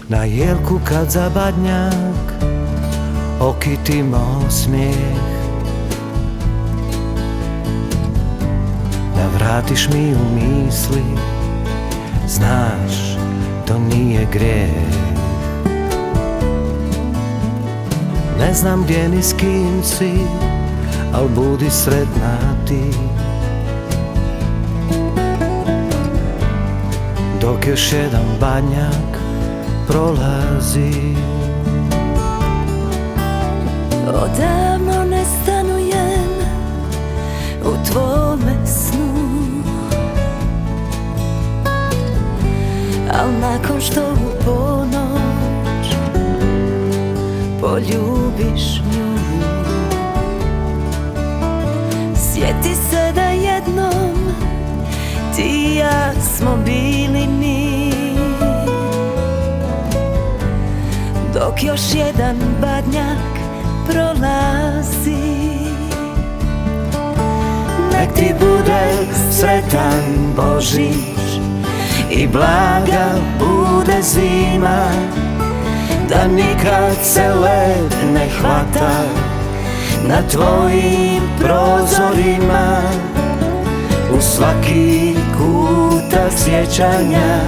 Na jelku kad za badnjak okitimo smijeh, da vratiš mi u misli, znaš, to nije grijeh. Ne znam gdje ni s kim si, al budi sretna ti, dok još jedan badnjak prolazi. Odavno ne stanujem u tvome snu, al nakon što u ponoć poljubiš nju, sjeti se da jednom ti i ja smo bili mi, dok još jedan badnjak prolazi. Nek ti bude sretan Božić i blaga bude zima, da nikad se led ne hvata na tvojim prozorima. U svaki kutak sjećanja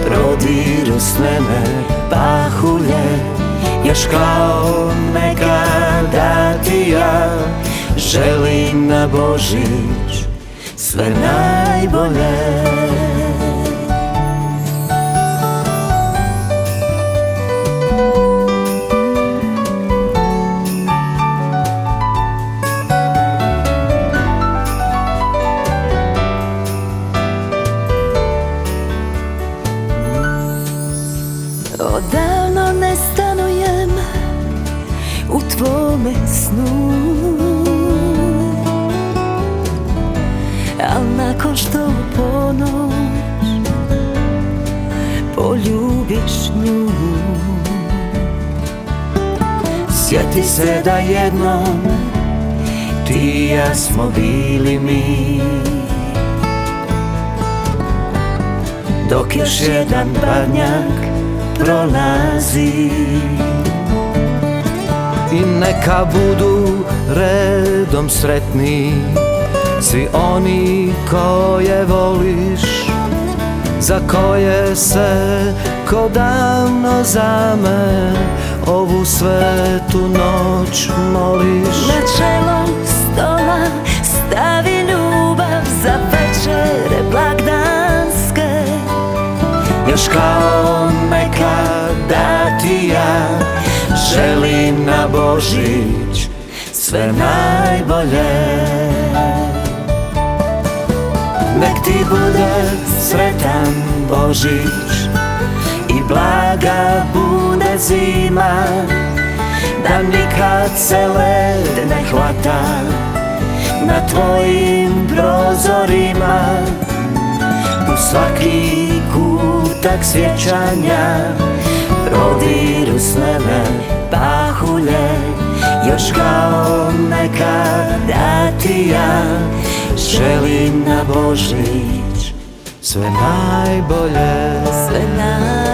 prodiru sneme pahulje, još kao nekada ti ja želim na Božić sve najbolje. Odavno ne stanujem u tvome snu, al nakon što u ponoć poljubiš nju, sjeti se da jednom ti i ja smo bili mi, dok još jedan badnjak prolazi. I neka budu redom sretni svi oni koje voliš, za koje se ko davno za me ovu svetu noć moliš. Na čelo stola stavi ljubav za večere blagdanske, još kao nekada ti ja želim na Božić sve najbolje. Nek ti bude sretan Božić i blaga bude zima, da nikad se led ne hvata na tvojim prozorima. U svaki kutak sjećanja prodiru sneme pahulje, još kao nekada ti ja želim na Božić sve najbolje. sve najbolje.